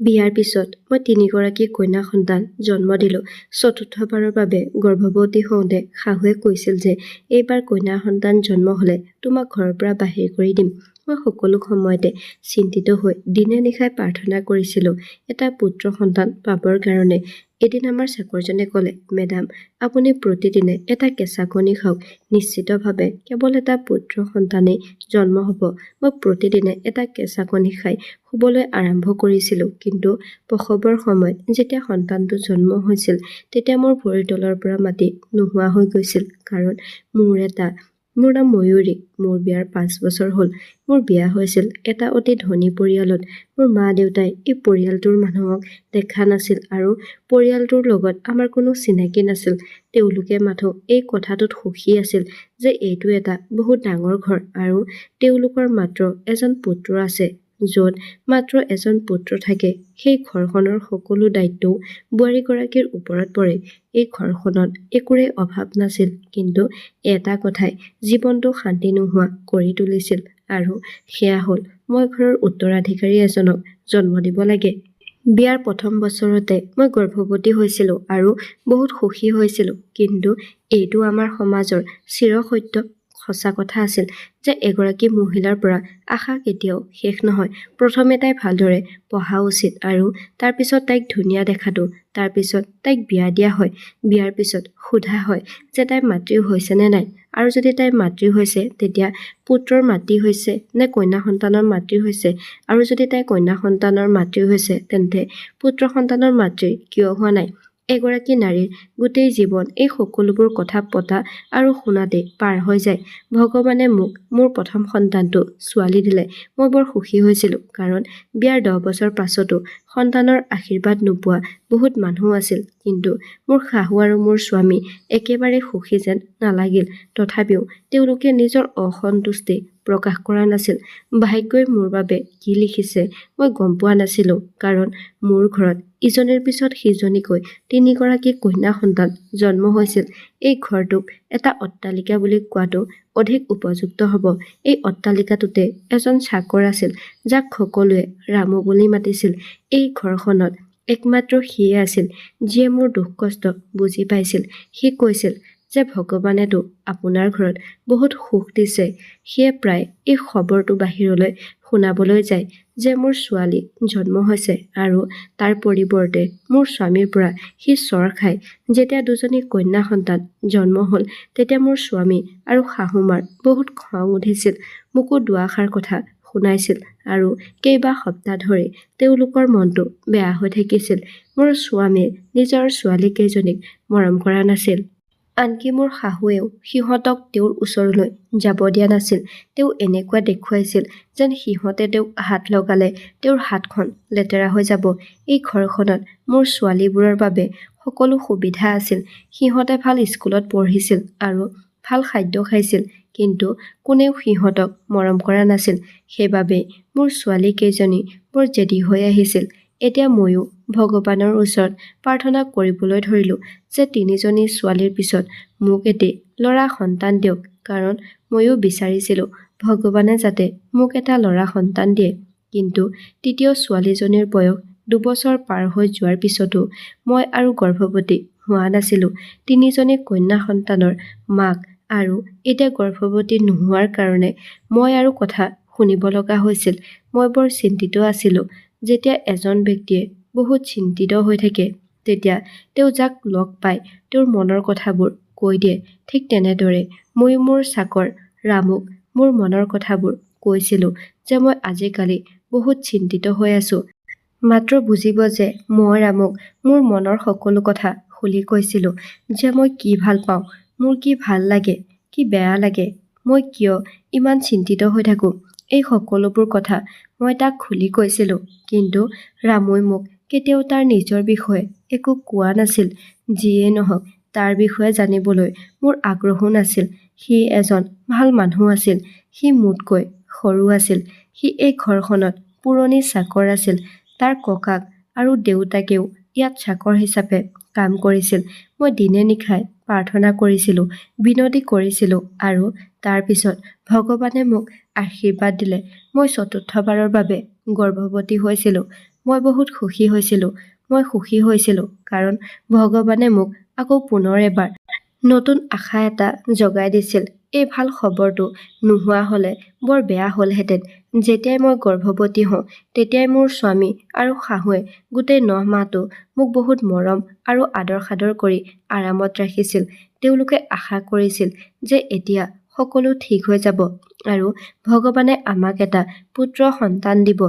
বিয়াৰ পিছত মই ৩গৰাকী কন্যা সন্তান জন্ম দিলোঁ। চতুৰ্থবাৰৰ বাবে গৰ্ভৱতী হওঁতে শাহুৱে কৈছিল যে এইবাৰ কন্যা সন্তান জন্ম হ'লে তোমাক ঘৰৰ পৰা বাহিৰ কৰি দিম। মই সকলো সময়তে চিন্তিত হৈ দিনে নিশাই প্ৰাৰ্থনা কৰিছিলোঁ এটা পুত্ৰ সন্তান পাবৰ কাৰণে। এদিন আমাৰ চাকৰজনে ক'লে, মেডাম, আপুনি প্ৰতিদিনে এটা কেঁচা কণী খাওক, নিশ্চিতভাৱে কেৱল এটা পুত্ৰ সন্তানেই জন্ম হ'ব। মই প্ৰতিদিনে এটা কেঁচা কণী খাই শুবলৈ আৰম্ভ কৰিছিলোঁ। কিন্তু প্ৰসৱৰ সময়ত যেতিয়া সন্তানটো জন্ম হৈছিল তেতিয়া মোৰ ভৰিৰ তলৰ পৰা মাটি নোহোৱা হৈ গৈছিল। কাৰণ মোৰ নাম ময়ূৰী। মোৰ বিয়াৰ 5 বছৰ হ'ল। মোৰ বিয়া হৈছিল এটা অতি ধনী পৰিয়ালত। মোৰ মা-দেউতাই এই পৰিয়ালটোৰ মানুহক দেখা নাছিল আৰু পৰিয়ালটোৰ লগত আমাৰ কোনো চিনাকি নাছিল। তেওঁলোকে মাথো এই কথাটোত সুখী আছিল যে এইটো এটা বহুত ডাঙৰ ঘৰ আৰু তেওঁলোকৰ মাত্ৰ এজন পুত্ৰ আছে। য'ত মাত্ৰ এজন পুত্ৰ থাকে সেই ঘৰখনৰ সকলো দায়িত্বও বোৱাৰীগৰাকীৰ ওপৰত পৰে। এই ঘৰখনত একোৰে অভাৱ নাছিল, কিন্তু এটা কথাই জীৱনটো শান্তি নোহোৱা কৰি তুলিছিল আৰু সেয়া হ'ল মই ঘৰৰ উত্তৰাধিকাৰী এজনক জন্ম দিব লাগে। বিয়াৰ প্ৰথম বছৰতে মই গৰ্ভৱতী হৈছিলোঁ আৰু বহুত সুখী হৈছিলোঁ। কিন্তু এইটো আমাৰ সমাজৰ চিৰসত্য সঁচা কথা আছিল যে এগৰাকী মহিলাৰ পৰা আশা কেতিয়াও শেষ নহয়। প্ৰথমে তাই ভালদৰে পঢ়া উচিত আৰু তাৰপিছত তাইক ধুনীয়া দেখাটো, তাৰপিছত তাইক বিয়া দিয়া হয়। বিয়াৰ পিছত সোধা হয় যে তাইৰ মাতৃ হৈছে নে নাই, আৰু যদি তাইৰ মাতৃ হৈছে তেতিয়া পুত্ৰৰ মাতৃ হৈছে নে কন্যা সন্তানৰ মাতৃ হৈছে, আৰু যদি তাই কন্যা সন্তানৰ মাতৃ হৈছে তেন্তে পুত্ৰ সন্তানৰ মাতৃ কিয় হোৱা নাই। এগৰাকী নাৰীৰ গোটেই জীৱন এই সকলোবোৰ কথা পতা আৰু শুনাতে পাৰ হৈ যায়। ভগৱানে মোক মোৰ প্ৰথম সন্তানটো ছোৱালী দিলে। মই বৰ সুখী হৈছিলোঁ, কাৰণ বিয়াৰ 10 বছৰ পাছতো সন্তানৰ আশীৰ্বাদ নোপোৱা বহুত মানুহ আছিল। কিন্তু মোৰ শাহু আৰু মোৰ স্বামী একেবাৰে সুখী যেন নালাগিল। তথাপিও তেওঁলোকে নিজৰ অসন্তুষ্টি প্ৰকাশ কৰা নাছিল। ভাগ্যই মোৰ বাবে কি লিখিছে মই গম পোৱা নাছিলোঁ, কাৰণ মোৰ ঘৰত ইজনীৰ পিছত সিজনীকৈ 3গৰাকী কন্যা সন্তান জন্ম হৈছিল। এই ঘৰটোক এটা অট্টালিকা বুলি কোৱাটো অধিক উপযুক্ত হ'ব। এই অট্টালিকাটোতে এজন চাকৰ আছিল, যাক সকলোৱে ৰামু বুলি মাতিছিল। এই ঘৰখনত একমাত্ৰ সিয়ে আছিল যিয়ে মোৰ দুখ কষ্ট বুজি পাইছিল। সি কৈছিল যে ভগৱানেতো আপোনাৰ ঘৰত বহুত সুখ দিছে। সিয়ে প্ৰায় এই খবৰটো বাহিৰলৈ শুনাবলৈ যায় যে মোৰ ছোৱালী জন্ম হৈছে, আৰু তাৰ পৰিৱৰ্তে মোৰ স্বামীৰ পৰা সি চৰ খায়। যেতিয়া 2জনী কন্যা সন্তান জন্ম হ'ল তেতিয়া মোৰ স্বামী আৰু শাহুমাৰ বহুত খং উঠিছিল। মোকো দুআষাৰ কথা শুনাইছিল আৰু কেইবা সপ্তাহ ধৰি তেওঁলোকৰ মনটো বেয়া হৈ থাকিছিল। মোৰ স্বামীয়ে নিজৰ ছোৱালী কেইজনীক মৰম কৰা নাছিল। আনকি মোৰ শাহুৱেও সিহঁতক তেওঁৰ ওচৰলৈ যাব দিয়া নাছিল। তেওঁ এনেকুৱা দেখুৱাইছিল যেন সিহঁতে তেওঁক হাত লগালে তেওঁৰ হাতখন লেতেৰা হৈ যাব। এই ঘৰখনত মোৰ ছোৱালীবোৰৰ বাবে সকলো সুবিধা আছিল। সিহঁতে ভাল স্কুলত পঢ়িছিল আৰু ভাল খাদ্য খাইছিল, কিন্তু কোনেও সিহঁতক মৰম কৰা নাছিল। সেইবাবেই মোৰ ছোৱালী কেইজনী বৰ জেদী হৈ আহিছিল। এতিয়া ময়ো ভগৱানৰ ওচৰত প্ৰাৰ্থনা কৰিবলৈ ধৰিলোঁ যে 3জনী ছোৱালীৰ পিছত মোক এটি ল'ৰা সন্তান দিয়ক, কাৰণ ময়ো বিচাৰিছিলোঁ ভগৱানে যাতে মোক এটা ল'ৰা সন্তান দিয়ে। কিন্তু তৃতীয় ছোৱালীজনীৰ বয়স 2 বছৰ পাৰ হৈ যোৱাৰ পিছতো মই আৰু গৰ্ভৱতী হোৱা নাছিলোঁ। 3জনী কন্যা সন্তানৰ মাক আৰু এতিয়া গৰ্ভৱতী নোহোৱাৰ কাৰণে মই আৰু কথা শুনিব লগা হৈছিল। মই বৰ চিন্তিত আছিলোঁ। যেতিয়া এজন ব্যক্তিয়ে বহুত চিন্তিত হৈ থাকে তেতিয়া তেওঁ যাক লগ পায় তেওঁৰ মনৰ কথাবোৰ কৈ দিয়ে। ঠিক তেনেদৰে মই মোৰ চাকৰ ৰামুক মোৰ মনৰ কথাবোৰ কৈছিলোঁ যে মই আজিকালি বহুত চিন্তিত হৈ আছোঁ। মাত্ৰ বুজিব যে মই ৰামুক মোৰ মনৰ সকলো কথা খুলি কৈছিলোঁ, যে মই কি ভাল পাওঁ, মোৰ কি ভাল লাগে, কি বেয়া লাগে, মই কিয় ইমান চিন্তিত হৈ থাকোঁ। এই সকলোবোৰ কথা মই তাক খুলি কৈছিলোঁ। কিন্তু ৰামুই মোক কেতিয়াও তাৰ নিজৰ বিষয়ে একো কোৱা নাছিল। যিয়েই নহওক, তাৰ বিষয়ে জানিবলৈ মোৰ আগ্ৰহো নাছিল। সি এজন ভাল মানুহ আছিল। সি মোতকৈ সৰু আছিল। সি এই ঘৰখনত পুৰণি চাকৰ আছিল। তাৰ ককাক আৰু দেউতাকেও ইয়াত চাকৰ হিচাপে কাম কৰিছিল। মই দিনে নিশাই প্ৰাৰ্থনা কৰিছিলোঁ, বিনতি কৰিছিলোঁ, আৰু তাৰ পিছত ভগৱানে মোক আশীৰ্বাদ দিলে। মই চতুৰ্থবাৰৰ বাবে গৰ্ভৱতী হৈছিলোঁ। মই বহুত সুখী হৈছিলোঁ। মই সুখী হৈছিলোঁ কাৰণ ভগৱানে মোক আকৌ পুনৰ এবাৰ নতুন আশা এটা জগাই দিছিল। এই ভাল খবৰটো নোহোৱা হ'লে বৰ বেয়া হ'লহেঁতেন। যেতিয়াই মই গৰ্ভৱতী হওঁ তেতিয়াই মোৰ স্বামী আৰু শাহুৱে গোটেই 9 মাহটো মোক বহুত মৰম আৰু আদৰ-সাদৰ কৰি আৰামত ৰাখিছিল। তেওঁলোকে আশা কৰিছিল যে এতিয়া সকলো ঠিক হৈ যাব আৰু ভগৱানে আমাক এটা পুত্ৰ সন্তান দিব।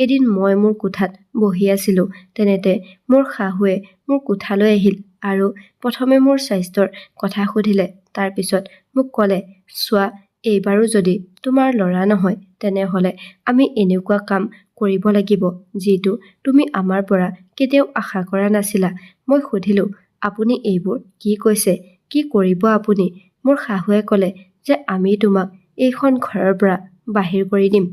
এদিন মই মোৰ কোঠাত বহি আছিলোঁ। তেনেতে মোৰ শাহুৱে মোৰ কোঠালৈ আহিল আৰু প্ৰথমে মোৰ স্বাস্থ্যৰ কথা সুধিলে। তাৰ পিছত মোক ক'লে, চোৱা, এইবাৰো যদি তোমাৰ ল'ৰা নহয় তেনেহ'লে আমি এনেকুৱা কাম কৰিব লাগিব যিটো তুমি আমাৰ পৰা কেতিয়াও আশা কৰা নাছিলা। মই সুধিলোঁ, আপুনি এইবোৰ কি কৈছে? কি কৰিব আপুনি? মোৰ শাহুৱে ক'লে যে আমি তোমাক এইখন ঘৰৰ পৰা বাহিৰ কৰি দিম।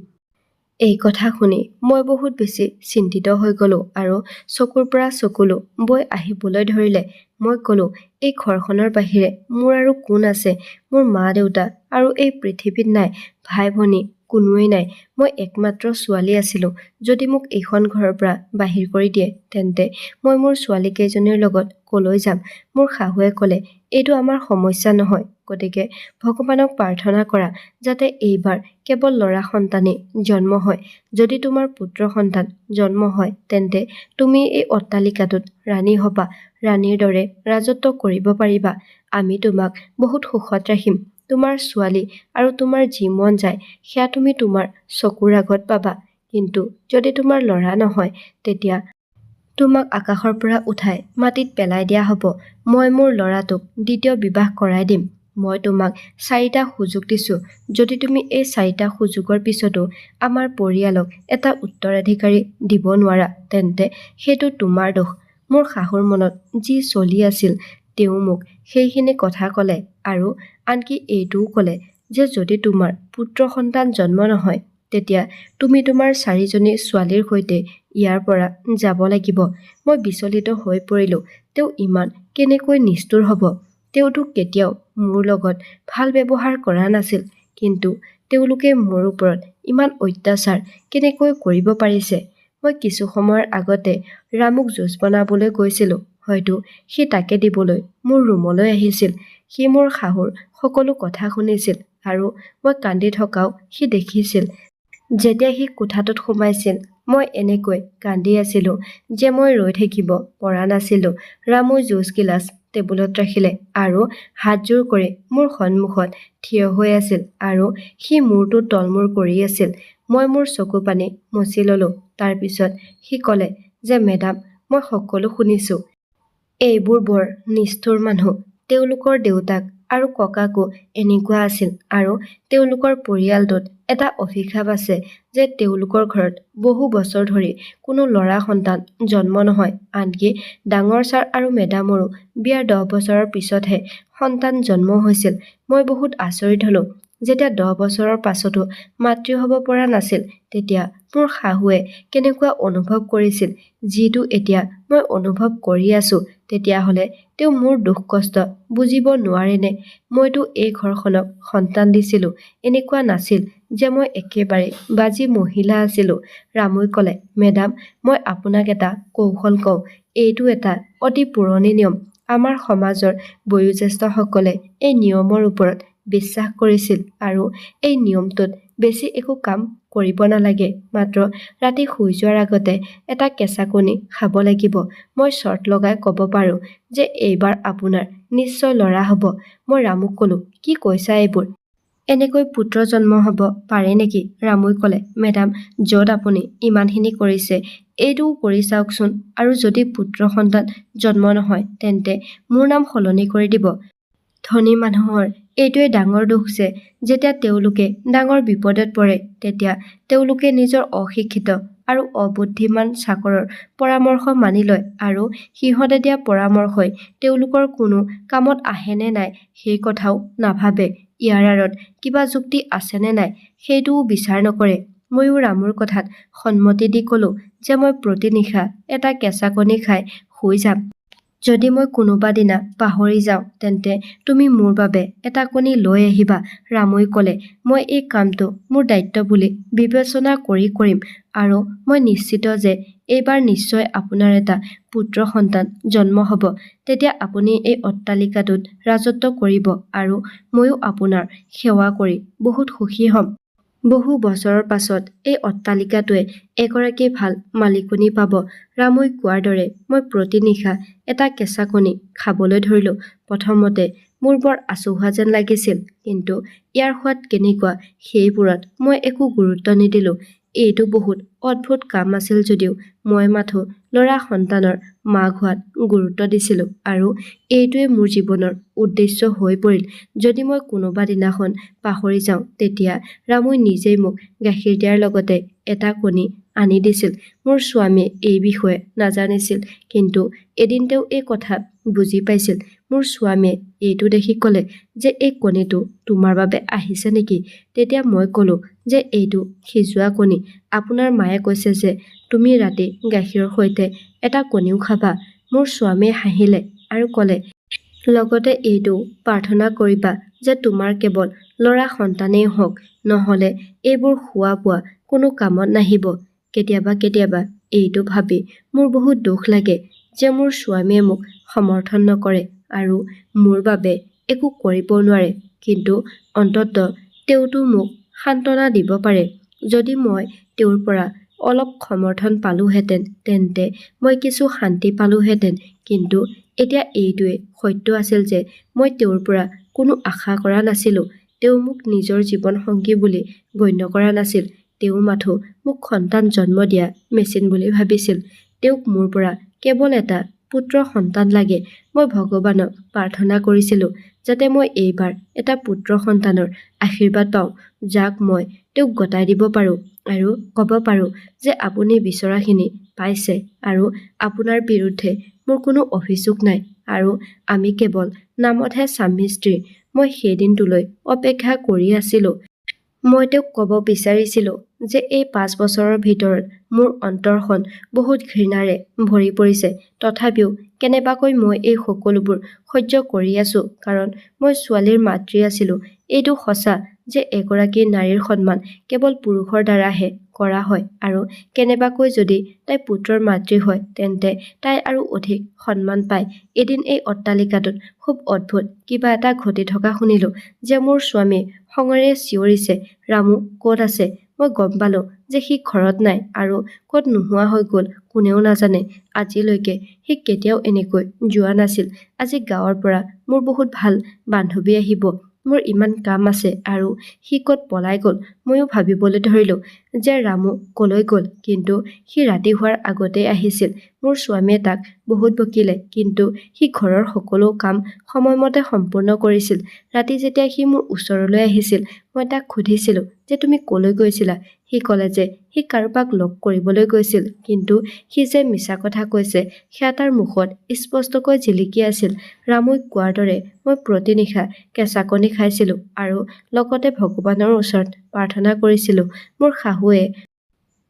এই কথা শুনি মই বহুত বেছি চিন্তিত হৈ গ'লোঁ আৰু চকুৰ পৰা চকুলো বৈ আহিবলৈ ধৰিলে। মই ক'লো, এই ঘৰখনৰ বাহিৰে মোৰ আৰু কোন আছে? মোৰ মা-দেউতা আৰু এই পৃথিৱীত নাই, ভাই-ভনী কোনোৱেই নাই। মই একমাত্ৰ ছোৱালী আছিলোঁ। যদি মোক এইখন ঘৰৰ পৰা বাহিৰ কৰি দিয়ে তেন্তে মই মোৰ ছোৱালীকেইজনীৰ লগত ক'লৈ যাম? মোৰ শাহুৱে ক'লে, এইটো আমাৰ সমস্যা নহয়। গতিকে ভগৱানক প্ৰাৰ্থনা কৰা যাতে এইবাৰ কেৱল ল'ৰা সন্তানেই জন্ম হয়। যদি তোমাৰ পুত্ৰ সন্তান জন্ম হয় তেন্তে তুমি এই অট্টালিকাটোত ৰাণী হ'বা। ৰাণীৰ দৰে ৰাজত্ব কৰিব পাৰিবা। আমি তোমাক বহুত সুখত ৰাখিম। তোমাৰ ছোৱালী আৰু তোমাৰ যি মন যায় সেয়া তুমি তোমাৰ চকুৰ আগত পাবা। কিন্তু যদি তোমাৰ ল'ৰা নহয় তেতিয়া তোমাক আকাশৰ পৰা উঠাই মাটিত পেলাই দিয়া হ'ব। মই মোৰ ল'ৰাটোক দ্বিতীয় বিবাহ কৰাই দিম। মই তোমাক 4টা সুযোগ দিছোঁ। যদি তুমি এই 4টা সুযোগৰ পিছতো আমাৰ পৰিয়ালক এটা উত্তৰাধিকাৰী দিব নোৱাৰা তেন্তে সেইটো তোমাৰ দোষ। মোৰ শাহুৰ মনত যি চলি আছিল তেওঁ মোক সেইখিনি কথা ক'লে আৰু আনকি এইটোও ক'লে যে যদি তোমাৰ পুত্ৰ সন্তান জন্ম নহয় তেতিয়া তুমি তোমাৰ 4জনী ছোৱালীৰ সৈতে ইয়াৰ পৰা যাব লাগিব। মই বিচলিত হৈ পৰিলোঁ। তেওঁ ইমান কেনেকৈ নিষ্ঠুৰ হ'ব? তেওঁতো কেতিয়াও মোৰ লগত ভাল ব্যৱহাৰ কৰা নাছিল, কিন্তু তেওঁলোকে মোৰ ওপৰত ইমান অত্যাচাৰ কেনেকৈ কৰিব পাৰিছে? মই কিছু সময়ৰ আগতে ৰামুক জুচ বনাবলৈ গৈছিলোঁ। হয়তো সি তাকে দিবলৈ মোৰ ৰুমলৈ আহিছিল। সি মোৰ শাহুৰ সকলো কথা শুনিছিল আৰু মই কান্দি থকাও সি দেখিছিল। যেতিয়া সি কোঠাটোত সোমাইছিল মই এনেকৈ কান্দি আছিলোঁ যে মই ৰৈ থাকিব পৰা নাছিলোঁ। ৰামু জুচ গিলাচ টেবুলত ৰাখিলে আৰু হাতযোৰ কৰি মোৰ সন্মুখত থিয় হৈ আছিল আৰু সি মূৰটো তলমূৰ কৰি আছিল। মই মোৰ চকু পানী মুচি ল'লোঁ। তাৰ পিছত সি ক'লে যে মেডাম, মই সকলো শুনিছোঁ। এইবোৰ বৰ নিষ্ঠুৰ মানুহ। তেওঁলোকৰ দেউতাক আৰু ককাকো এনেকুৱা আছিল আৰু তেওঁলোকৰ পৰিয়ালটোত এটা অভিশাপ আছে যে তেওঁলোকৰ ঘৰত বহু বছৰ ধৰি কোনো ল'ৰা সন্তান জন্ম নহয়। আনকি ডাঙৰ ছাৰ আৰু মেডামৰো বিয়াৰ 10 বছৰৰ পিছতহে সন্তান জন্ম হৈছিল। মই বহুত আচৰিত হ'লোঁ। যেতিয়া 10 বছৰৰ পাছতো মাতৃ হ'ব পৰা নাছিল তেতিয়া মোৰ শাহুৱে কেনেকুৱা অনুভৱ কৰিছিল যিটো এতিয়া মই অনুভৱ কৰি আছোঁ। তেতিয়াহ'লে তেওঁ মোৰ দুখ কষ্ট বুজিব নোৱাৰেনে? মইতো এই ঘৰখনক সন্তান দিছিলোঁ। এনেকুৱা নাছিল যে মই একেবাৰে বাজি মহিলা আছিলোঁ। ৰামুই ক'লে, মেডাম, মই আপোনাক এটা কৌশল কওঁ। এইটো এটা অতি পুৰণি নিয়ম। আমাৰ সমাজৰ বয়োজ্যেষ্ঠসকলে এই নিয়মৰ ওপৰত বিশ্বাস কৰিছিল আৰু এই নিয়মটোত বেছি একো কাম কৰিব নালাগে। মাত্ৰ ৰাতি শুই যোৱাৰ আগতে এটা কেঁচা কণী খাব লাগিব। মই চৰ্ত লগাই ক'ব পাৰোঁ যে এইবাৰ আপোনাৰ নিশ্চয় ল'ৰা হ'ব। মই ৰামুক ক'লো, কি কৈছা এইবোৰ? এনেকৈ পুত্ৰ জন্ম হ'ব পাৰে নেকি? ৰামুই ক'লে, মেডাম, য'ত আপুনি ইমানখিনি কৰিছে এইটোও কৰি চাওকচোন আৰু যদি পুত্ৰ সন্তান জন্ম নহয় তেন্তে মোৰ নাম সলনি কৰি দিব। ধনী মানুহৰ এইটোৱে ডাঙৰ দুখ যে যেতিয়া তেওঁলোকে ডাঙৰ বিপদত পৰে তেতিয়া তেওঁলোকে নিজৰ অশিক্ষিত আৰু অবুদ্ধিমান চাকৰৰ পৰামৰ্শ মানি লয় আৰু সিহঁতে দিয়া পৰামৰ্শই তেওঁলোকৰ কোনো কামত আহে নে নাই সেই কথাও নাভাবে। ইয়াৰ আঁৰত কিবা যুক্তি আছে নে নাই সেইটোও বিচাৰ নকৰে। ময়ো ৰামুৰ কথাত সন্মতি দি ক'লো যে মই প্ৰতি নিশা এটা কেঁচা কণী খাই শুই যাম। যদি মই কোনোবা দিনা পাহৰি যাওঁ তেন্তে তুমি মোৰ বাবে এটা কণী লৈ আহিবা, ৰামুই ক'লে। মই এই কামটো মোৰ দায়িত্ব বুলি বিবেচনা কৰিম আৰু মই নিশ্চিত যে এইবাৰ নিশ্চয় আপোনাৰ এটা পুত্ৰ সন্তান জন্ম হ'ব। তেতিয়া আপুনি এই অট্টালিকাটোত ৰাজত্ব কৰিব আৰু ময়ো আপোনাৰ সেৱা কৰি বহুত সুখী হ'ম। বহু বছৰৰ পাছত এই অট্টালিকাটোৱে এগৰাকী ভাল মালিকনী পাব। ৰামুই কোৱাৰ দৰে মই প্ৰতি নিশা এটা কেঁচা কণী খাবলৈ ধৰিলোঁ। প্ৰথমতে মোৰ বৰ আচহুৱা যেন লাগিছিল, কিন্তু ইয়াৰ সোৱাদ কেনেকুৱা সেইবোৰত মই একো গুৰুত্ব নিদিলোঁ। এইটো বহুত অদ্ভুত কাম আছিল যদিও মই মাথো ল'ৰা সন্তানৰ মাক হোৱাত গুৰুত্ব দিছিলোঁ আৰু এইটোৱে মোৰ জীৱনৰ উদ্দেশ্য হৈ পৰিল। যদি মই কোনোবা দিনাখন পাহৰি যাওঁ তেতিয়া ৰামুই নিজেই মোক গাখীৰ দিয়াৰ লগতে এটা কণী আনি দিছিল। মোৰ স্বামীয়ে এই বিষয়ে নাজানিছিল, কিন্তু এদিন তেওঁ এই কথা বুজি পাইছিল। মোৰ স্বামীয়ে এইটো দেখি ক'লে যে এই কণীটো তোমাৰ বাবে আহিছে নেকি? তেতিয়া মই ক'লোঁ যে এইটো সিজোৱা কণী। আপোনাৰ মায়ে কৈছে যে তুমি ৰাতি গাখীৰৰ সৈতে এটা কণীও খাবা। মোৰ স্বামীয়ে হাঁহিলে আৰু ক'লে, লগতে এইটো প্ৰাৰ্থনা কৰিবা যে তোমাৰ কেৱল ল'ৰা সন্তানেই হওক, নহ'লে এইবোৰ খোৱা বোৱা কোনো কামত নাহিব। কেতিয়াবা এইটো ভাবি মোৰ বহুত দুখ লাগে যে মোৰ স্বামীয়ে মোক সমৰ্থন নকৰে আৰু মোৰ বাবে একো কৰিব নোৱাৰে, কিন্তু অন্ততঃ তেওঁতো মোক সান্তনা দিব পাৰে। যদি মই তেওঁৰ পৰা অলপ সমৰ্থন পালোহেঁতেন তেন্তে মই কিছু শান্তি পালোহেঁতেন। কিন্তু এতিয়া এইটোৱে সত্য আছিল যে মই তেওঁৰ পৰা কোনো আশা কৰা নাছিলোঁ। তেওঁ মোক নিজৰ জীৱন সংগী বুলি গণ্য কৰা নাছিল। তেওঁ মাথো মোক সন্তান জন্ম দিয়া মেচিন বুলি ভাবিছিল। তেওঁক মোৰ পৰা কেৱল এটা পুত্ৰ সন্তান লাগে। মই ভগৱানক প্ৰাৰ্থনা কৰিছিলোঁ যাতে মই এইবাৰ এটা পুত্ৰ সন্তানৰ আশীৰ্বাদ পাওঁ, যাক মই তেওঁক গতাই দিব পাৰোঁ আৰু ক'ব পাৰোঁ যে আপুনি বিচৰাখিনি পাইছে আৰু আপোনাৰ বিৰুদ্ধে মোৰ কোনো অভিযোগ নাই আৰু আমি কেৱল নামতহে স্বামী স্ত্ৰী। মই সেই দিনটোলৈ অপেক্ষা কৰি আছিলোঁ। মই তেওঁক ক'ব বিচাৰিছিলোঁ যে এই 5 বছৰৰ ভিতৰত মোৰ অন্তৰখন বহুত ঘৃণাৰে ভৰি পৰিছে। তথাপিও কেনেবাকৈ মই এই সকলোবোৰ সহ্য কৰি আছোঁ, কাৰণ মই ছোৱালীৰ মাতৃ আছিলোঁ। এইটো সঁচা যে এগৰাকী নাৰীৰ সন্মান কেৱল পুৰুষৰ দ্বাৰাহে কৰা হয় আৰু কেনেবাকৈ যদি তাই পুত্ৰৰ মাতৃ হয় তেন্তে তাই আৰু অধিক সন্মান পায়। এদিন এই অট্টালিকাটোত খুব অদ্ভুত কিবা এটা ঘটি থকা শুনিলোঁ যে মোৰ স্বামী খঙেৰে চিঞৰিছে, ৰামু ক'ত আছে? মই গম পালোঁ যে সি ঘৰত নাই আৰু ক'ত নোহোৱা হৈ গ'ল কোনেও নাজানে। আজিলৈকে সি কেতিয়াও এনেকৈ যোৱা নাছিল। আজি গাঁৱৰ পৰা মোৰ বহুত ভাল বান্ধৱী আহিব। মোৰ ইমান কাম আছে আৰু সি ক'ত পলাই গ'ল। ময়ো ভাবিবলৈ ধৰিলোঁ যে ৰামু ক'লৈ গ'ল, কিন্তু সি ৰাতি হোৱাৰ আগতেই আহিছিল। মোৰ স্বামীয়ে তাক বহুত বকিলে, কিন্তু সি ঘৰৰ সকলো কাম সময়মতে সম্পূৰ্ণ কৰিছিল। ৰাতি যেতিয়া সি মোৰ ওচৰলৈ আহিছিল, মই তাক সুধিছিলোঁ যে তুমি ক'লৈ গৈছিলা? সি ক'লে যে সি কাৰোবাক লগ কৰিবলৈ গৈছিল, কিন্তু সি যে মিছা কথা কৈছে সেয়া তাৰ মুখত স্পষ্টকৈ জিলিকি আছিল। ৰামুই কোৱাৰ দৰে মই প্ৰতি নিশা কেঁচা কণী খাইছিলোঁ আৰু লগতে ভগৱানৰ ওচৰত প্ৰাৰ্থনা কৰিছিলোঁ। মোৰ শাহুৱে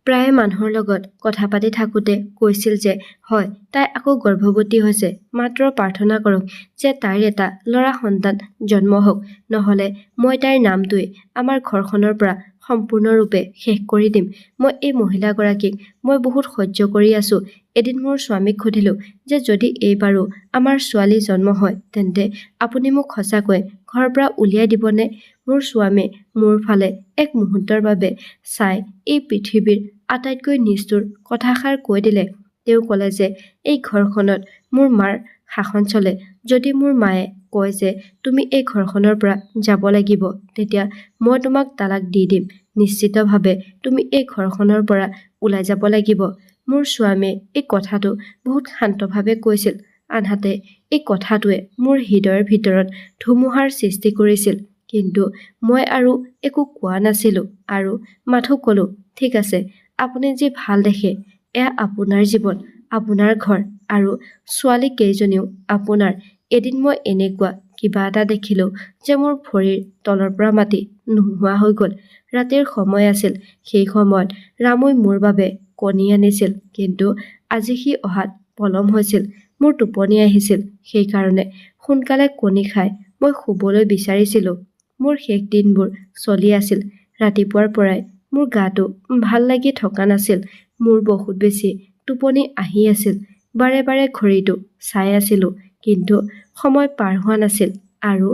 প্ৰায়ে মানুহৰ লগত কথা পাতি থাকোঁতে কৈছিল যে হয়, তাই আকৌ গৰ্ভৱতী হৈছে। মাত্ৰ প্ৰাৰ্থনা কৰক যে তাইৰ এটা ল'ৰা সন্তান জন্ম হওক, নহ'লে মই তাইৰ নামটোৱে আমাৰ ঘৰখনৰ পৰা সম্পূৰ্ণৰূপে শেষ কৰি দিম। মই এই মহিলাগৰাকীক মই বহুত সহ্য কৰি আছোঁ। এদিন মোৰ স্বামীক সুধিলোঁ যে যদি এইবাৰো আমাৰ ছোৱালী জন্ম হয় তেন্তে আপুনি মোক সঁচাকৈ ঘৰৰ পৰা উলিয়াই দিবনে? মোৰ স্বামীয়ে মোৰ ফালে এক মুহূৰ্তৰ বাবে চাই এই পৃথিৱীৰ আটাইতকৈ নিষ্ঠুৰ কথাষাৰ কৈ দিলে। তেওঁ ক'লে যে এই ঘৰখনত মোৰ মাৰ শাসন চলে। যদি মোৰ মায়ে কয় যে তুমি এই ঘৰখনৰ পৰা যাব লাগিব, তেতিয়া মই তোমাক তালাক দি দিম। নিশ্চিতভাৱে তুমি এই ঘৰখনৰ পৰা ওলাই যাব লাগিব। মোৰ স্বামীয়ে এই কথাটো বহুত শান্তভাৱে কৈছিল, আনহাতে এই কথাটোৱে মোৰ হৃদয়ৰ ভিতৰত ধুমুহাৰ সৃষ্টি কৰিছিল। কিন্তু মই আৰু একো কোৱা নাছিলোঁ আৰু মাথো ক'লোঁ, ঠিক আছে, আপুনি যি ভাল দেখে। এয়া আপোনাৰ জীৱন, আপোনাৰ ঘৰ আৰু ছোৱালী কেইজনীও আপোনাৰ। এদিন মই এনেকুৱা কিবা এটা দেখিলোঁ যে মোৰ ভৰিৰ তলৰ পৰা মাটি নোহোৱা হৈ গ'ল। ৰাতিৰ সময় আছিল। সেই সময়ত ৰামুই মোৰ বাবে কণী আনিছিল, কিন্তু আজি সি অহাত পলম হৈছিল। মোৰ টোপনি আহিছিল। সেইকাৰণে সোনকালে কণী খাই মই শুবলৈ বিচাৰিছিলোঁ। মোৰ শেষ দিনবোৰ চলি আছিল। ৰাতিপুৱাৰ পৰাই মোৰ গাটো ভাল লাগি থকা নাছিল। মোৰ বহুত বেছি টোপনি আহি আছিল। বাৰে বাৰে ঘড়ীটো চাই আছিলোঁ, কিন্তু সময় পাৰ হোৱা নাছিল আৰু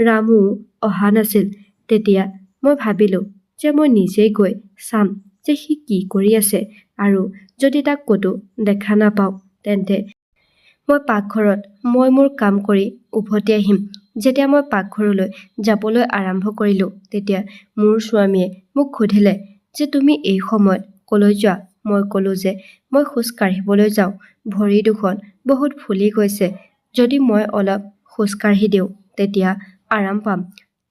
ৰামুও অহা নাছিল। তেতিয়া মই ভাবিলোঁ যে মই নিজেই গৈ চাম যে সি কি কৰি আছে, আৰু যদি তাক ক'তো দেখা নাপাওঁ তেন্তে মই পাকঘৰত মোৰ কাম কৰি উভতি আহিম। যেতিয়া মই পাকঘৰলৈ যাবলৈ আৰম্ভ কৰিলোঁ, তেতিয়া মোৰ স্বামীয়ে মোক সুধিলে যে তুমি এই সময়ত ক'লৈ যোৱা? মই ক'লোঁ যে মই খোজ কাঢ়িবলৈ যাওঁ। ভৰি দুখন বহুত ফুলি গৈছে। যদি মই অলপ খোজ কাঢ়ি দিওঁ তেতিয়া আৰাম পাম।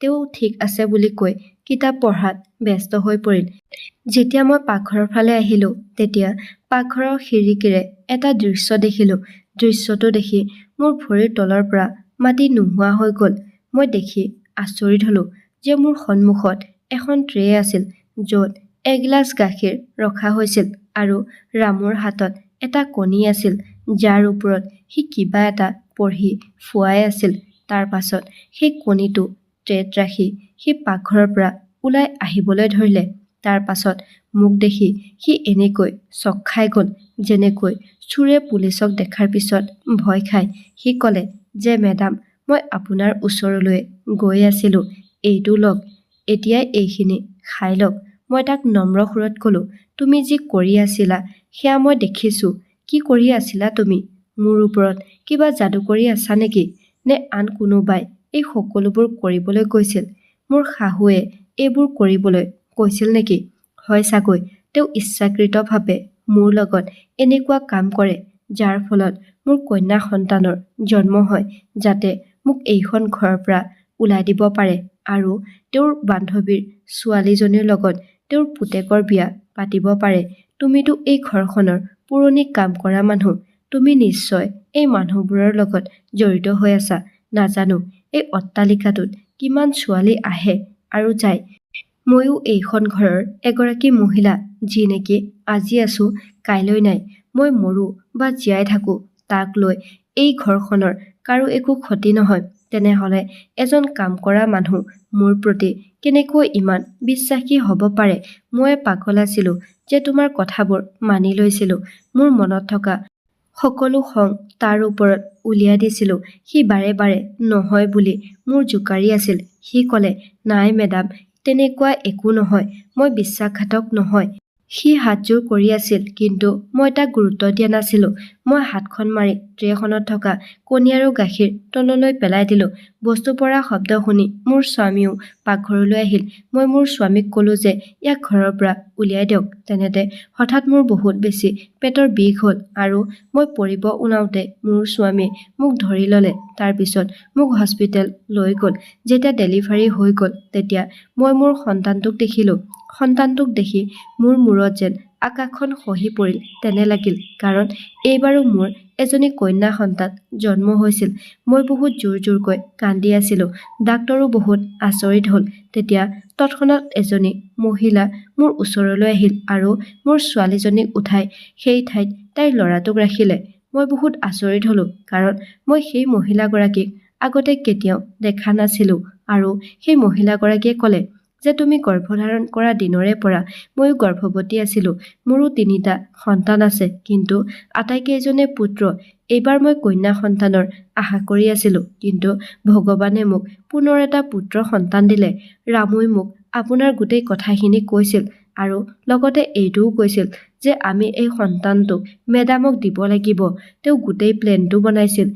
তেওঁ ঠিক আছে বুলি কৈ কিতাপ পঢ়াত ব্যস্ত হৈ পৰিল। যেতিয়া মই পাকঘৰৰ ফালে আহিলোঁ, তেতিয়া পাকঘৰৰ খিৰিকীৰে এটা দৃশ্য দেখিলোঁ। দৃশ্যটো দেখি মোৰ ভৰিৰ তলৰ পৰা মাটি নোহোৱা হৈ গ'ল। মই দেখি আচৰিত হ'লোঁ যে মোৰ সন্মুখত এখন ট্ৰে আছিল, য'ত এগিলাচ গাখীৰ ৰখা হৈছিল আৰু ৰামৰ হাতত এটা কণী আছিল, যাৰ ওপৰত সি কিবা এটা পঢ়ি ফুৱাই আছিল। তাৰ পাছত সেই কণীটো ট্ৰেত ৰাখি সি পাকঘৰৰ পৰা ওলাই আহিবলৈ ধৰিলে। তাৰ পাছত মোক দেখি সি এনেকৈ চক খাই গ'ল, যেনেকৈ চোৰে পুলিচক দেখাৰ পিছত ভয় খায়। সি ক'লে যে মেডাম, মই আপোনাৰ ওচৰলৈ গৈ আছিলোঁ, এইটো লওক, এতিয়াই এইখিনি খাই লওক। মই তাক নম্ৰ সুৰত ক'লোঁ, তুমি যি কৰি আছিলা সেয়া মই দেখিছোঁ। কি কৰি আছিলা তুমি? মোৰ ওপৰত কিবা যাদু কৰি আছা নেকি? নে আন কোনোবাই এই সকলোবোৰ কৰিবলৈ কৈছিল? মোৰ শাহুৱে এইবোৰ কৰিবলৈ কৈছিল নেকি? হয় চাগৈ। তেওঁ ইচ্ছাকৃতভাৱে মোৰ লগত এনেকুৱা কাম কৰে, যাৰ ফলত মোৰ কন্যা সন্তানৰ জন্ম হয়, যাতে মোক এইখন ঘৰৰ পৰা ওলাই দিব পাৰে আৰু তেওঁৰ বান্ধৱীৰ ছোৱালীজনীৰ লগত তেওঁৰ পুতেকৰ বিয়া পাতিব পাৰে। তুমিতো এই ঘৰখনৰ পুৰণি কাম কৰা মানুহ। তুমি নিশ্চয় এই মানুহবোৰৰ লগত জড়িত হৈ আছা। নাজানো এই অট্টালিকাটোত কিমান ছোৱালী আহে আৰু যায়। ময়ো এইখন ঘৰৰ এগৰাকী মহিলা, যি নেকি আজি আছো কাইলৈ নাই। মই মৰো বা জীয়াই থাকো, তাক লৈ এই ঘৰখনৰ কাৰো একো ক্ষতি নহয়। তেনেহ'লে এজন কাম কৰা মানুহ মোৰ প্ৰতি কেনেকৈ ইমান বিশ্বাসী হ'ব পাৰে? মই পাগল আছিলোঁ যে তোমাৰ কথাবোৰ মানি লৈছিলোঁ। মোৰ মনত থকা সকলো খং তাৰ ওপৰত উলিয়াই দিছিলোঁ। সি বাৰে বাৰে নহয় বুলি মোৰ জোকাৰি আছিল। সি ক'লে, নাই মেডাম, তেনেকুৱা একো নহয়, মই বিশ্বাসঘাতক নহয়। সি হাতযোৰ কৰি আছিল, কিন্তু মই তাক গুৰুত্ব দিয়া নাছিলোঁ। মই হাতখন মাৰি ট্ৰেখনত থকা কণী আৰু গাখীৰ তললৈ পেলাই দিলোঁ। বস্তু পৰা শব্দ শুনি মোৰ স্বামীও পাকঘৰলৈ আহিল। মই মোৰ স্বামীক ক'লোঁ যে ইয়াক ঘৰৰ পৰা উলিয়াই দিয়ক। তেনেতে হঠাৎ মোৰ বহুত বেছি পেটৰ বিষ হ'ল আৰু মই পৰিব ওলাওঁতে মোৰ স্বামীয়ে মোক ধৰি ল'লে। তাৰ পিছত মোক হস্পিটেল লৈ গ'ল। যেতিয়া ডেলিভাৰী হৈ গ'ল, তেতিয়া মই মোৰ সন্তানটোক দেখিলোঁ। সন্তানটোক দেখি মোৰ মূৰত যেন আকাশখন খহি পৰিল তেনে লাগিল, কাৰণ এইবাৰো মোৰ এজনী কন্যা সন্তান জন্ম হৈছিল। মই বহুত জোৰ জোৰকৈ কান্দি আছিলোঁ। ডাক্তৰো বহুত আচৰিত হ'ল। তেতিয়া তৎক্ষণাত এজনী মহিলা মোৰ ওচৰলৈ আহিল আৰু মোৰ ছোৱালীজনীক উঠাই সেই ঠাইত তাইৰ ল'ৰাটোক ৰাখিলে। মই বহুত আচৰিত হ'লোঁ, কাৰণ মই সেই মহিলাগৰাকীক আগতে কেতিয়াও দেখা নাছিলোঁ। আৰু সেই মহিলাগৰাকীয়ে ক'লে যে তুমি গৰ্ভধাৰণ কৰা দিনৰে পৰা ময়ো গৰ্ভৱতী আছিলোঁ। মোৰো 3টা সন্তান আছে, কিন্তু আটাইকেইজনে পুত্ৰ। এইবাৰ মই কন্যা সন্তানৰ আশা কৰি আছিলোঁ, কিন্তু ভগৱানে মোক পুনৰ এটা পুত্ৰ সন্তান দিলে। ৰামুই মোক আপোনাৰ গোটেই কথাখিনি কৈছিল আৰু লগতে এইটোও কৈছিল যে আমি এই সন্তানটোক মেডামক দিব লাগিব। তেওঁ গোটেই প্লেনটো বনাইছিল।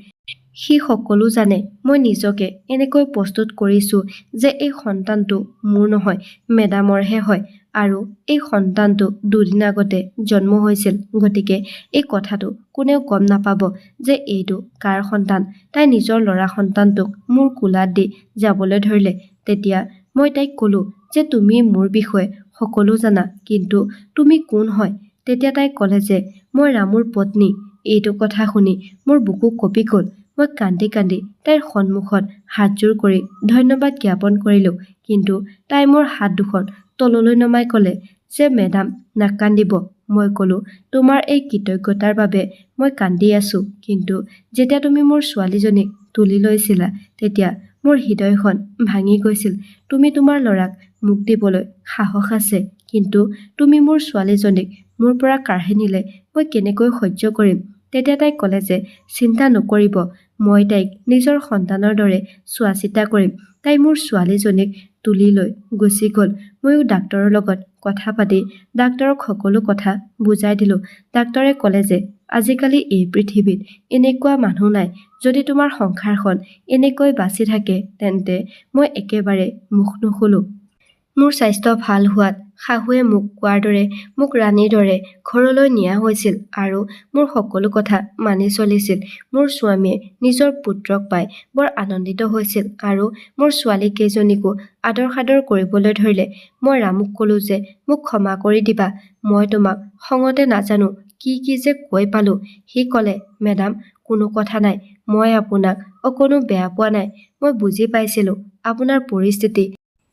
সি সকলো জানে। মই নিজকে এনেকৈ প্ৰস্তুত কৰিছোঁ যে এই সন্তানটো মোৰ নহয়, মেডামৰহে হয়, আৰু এই সন্তানটো 2 দিন আগতে জন্ম হৈছিল। গতিকে এই কথাটো কোনেও গম নাপাব যে এইটো কাৰ সন্তান। তাই নিজৰ ল'ৰা সন্তানটোক মোৰ কোলাত দি যাবলৈ ধৰিলে। তেতিয়া মই তাইক ক'লোঁ যে তুমি মোৰ বিষয়ে সকলো জানা, কিন্তু তুমি কোন হয়? তেতিয়া তাই ক'লে যে মই ৰামুৰ পত্নী। এইটো কথা শুনি মোৰ বুকু কঁপি গ'ল। মই কান্দি কান্দি তাইৰ সন্মুখত হাতযোৰ কৰি ধন্যবাদ জ্ঞাপন কৰিলোঁ, কিন্তু তাই মোৰ হাত দুখন তললৈ নমাই ক'লে যে মেডাম নাকান্দিব। মই ক'লো, তোমাৰ এই কৃতজ্ঞতাৰ বাবে মই কান্দি আছো, কিন্তু যেতিয়া তুমি মোৰ ছোৱালীজনীক তুলি লৈছিলা তেতিয়া মোৰ হৃদয়খন ভাঙি গৈছিল। তুমি তোমাৰ ল'ৰাক মোক দিবলৈ সাহস আছে, কিন্তু তুমি মোৰ ছোৱালীজনীক মোৰ পৰা কাঢ়ি নিলে মই কেনেকৈ সহ্য কৰিম। তেতিয়া তাই ক'লে যে চিন্তা নকৰিব, মই তাইক নিজৰ সন্তানৰ দৰে চোৱা চিতা কৰিম। তাই মোৰ ছোৱালীজনীক তুলি লৈ গুচি গ'ল। ময়ো ডাক্তৰৰ লগত কথা পাতি ডাক্তৰক সকলো কথা বুজাই দিলোঁ। ডাক্তৰে ক'লে যে আজিকালি এই পৃথিৱীত এনেকুৱা মানুহ নাই। যদি তোমাৰ সংসাৰখন এনেকৈ বাচি থাকে তেন্তে মই একেবাৰে মুখ নুখুলো। মোৰ স্বাস্থ্য ভাল হোৱাত শাহুৱে মোক কোৱাৰ দৰে মোক ৰাণীৰ দৰে ঘৰলৈ নিয়া হৈছিল আৰু মোৰ সকলো কথা মানি চলিছিল। মোৰ স্বামীয়ে নিজৰ পুত্ৰক পাই বৰ আনন্দিত হৈছিল আৰু মোৰ ছোৱালী কেইজনীকো আদৰ সাদৰ কৰিবলৈ ধৰিলে। মই ৰামুক ক'লো যে মোক ক্ষমা কৰি দিবা, মই তোমাক খঙতে নাজানো কি যে কৈ পালো। সি ক'লে, মেডাম কোনো কথা নাই, মই আপোনাক অকণো বেয়া পোৱা নাই। মই বুজি পাইছিলো আপোনাৰ পৰিস্থিতি।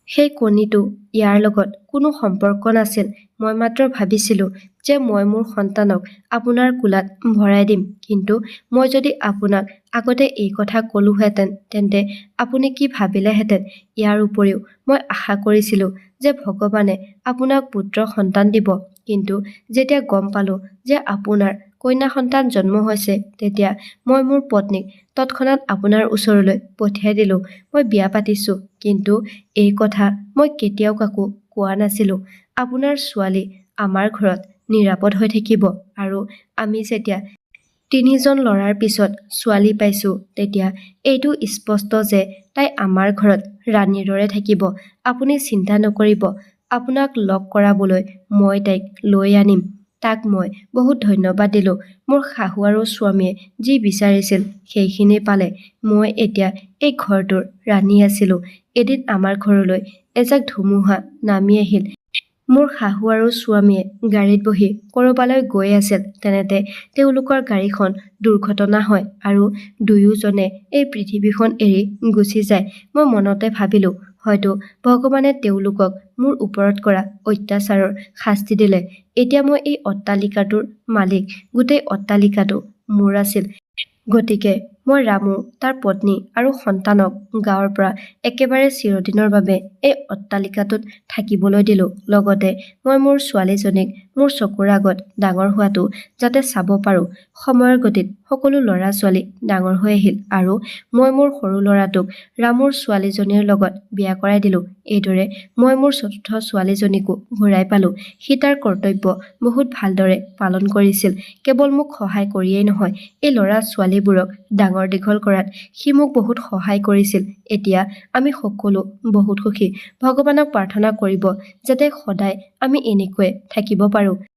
সেই কণীটো ইয়াৰ লগত কোনো সম্পৰ্ক নাছিল। মই মাত্ৰ ভাবিছিলো যে মই মোৰ সন্তানক আপোনাৰ কোলাত ভৰাই দিম, কিন্তু মই যদি আপোনাক আগতে এই কথা ক'লোহেঁতেন তেন্তে আপুনি কি ভাবিলেহেঁতেন। ইয়াৰ উপৰিও মই আশা কৰিছিলো যে ভগৱানে আপোনাক পুত্ৰ সন্তান দিব, কিন্তু যেতিয়া গম পালো যে আপোনাৰ কন্যা সন্তান জন্ম হৈছে তেতিয়া মই মোৰ পত্নীক তৎক্ষণাত আপোনাৰ ওচৰলৈ পঠিয়াই দিলো। মই বিয়া পাতিছো, কিন্তু এই কথা মই কেতিয়াও কাকো কোৱা নাছিলো। আপোনাৰ ছোৱালী আমাৰ ঘৰত নিৰাপদ হৈ থাকিব আৰু আমি যেতিয়া 3জন ল'ৰাৰ পিছত ছোৱালী পাইছো তেতিয়া এইটো স্পষ্ট যে তাই আমাৰ ঘৰত ৰাণীৰ দৰে থাকিব। আপুনি চিন্তা নকৰিব, আপোনাক লগ কৰাবলৈ মই তাইক লৈ আনিম। তাক মই বহুত ধন্যবাদ দিলো। মোৰ শাহু আৰু স্বামীয়ে যি বিচাৰিছিল সেইখিনি পালে। মই এতিয়া এই ঘৰটোৰ ৰাণী আছিলো। এদিন আমাৰ ঘৰলৈ এজাক ধুমুহা নামি আহিল। মোৰ শাহু আৰু স্বামীয়ে গাড়ীত বহি ক'ৰবালৈ গৈ আছিল। তেনেতে তেওঁলোকৰ গাড়ীখন দুৰ্ঘটনা হয় আৰু দুয়োজনে এই পৃথিৱীখন এৰি গুচি যায়। মই মনতে ভাবিলো হয়তো ভগৱানে তেওঁলোকক মোৰ ওপৰত কৰা অত্যাচাৰৰ শাস্তি দিলে। এতিয়া মই এই অট্টালিকাটোৰ মালিক, গোটেই অট্টালিকাটো মোৰ আছিল। গতিকে মই ৰামু, তাৰ পত্নী আৰু সন্তানক গাঁৱৰ পৰা একেবাৰে চিৰদিনৰ বাবে এই অট্টালিকাটোত থাকিবলৈ দিলো। লগতে মই মোৰ ছোৱালীজনীক মোৰ চকুৰ আগত ডাঙৰ হোৱাটো যাতে চাব পাৰো। সময়ৰ গতিত সকলো ল'ৰা ছোৱালী ডাঙৰ হৈ আহিল আৰু মই মোৰ সৰু ল'ৰাটোক ৰামুৰ ছোৱালীজনীৰ লগত বিয়া কৰাই দিলো। এইদৰে মই মোৰ চতুৰ্থ ছোৱালীজনীকো ঘূৰাই পালো। সি তাৰ কৰ্তব্য বহুত ভালদৰে পালন কৰিছিল। কেৱল মোক সহায় কৰিয়েই নহয়, এই ল'ৰা ছোৱালীবোৰক ডাঙৰ দীঘল কৰাত সি মোক বহুত সহায় কৰিছিল। এতিয়া আমি সকলো বহুত সুখী। ভগৱানক প্ৰাৰ্থনা কৰিব যাতে সদায় আমি এনেকৈয়ে থাকিব পাৰো।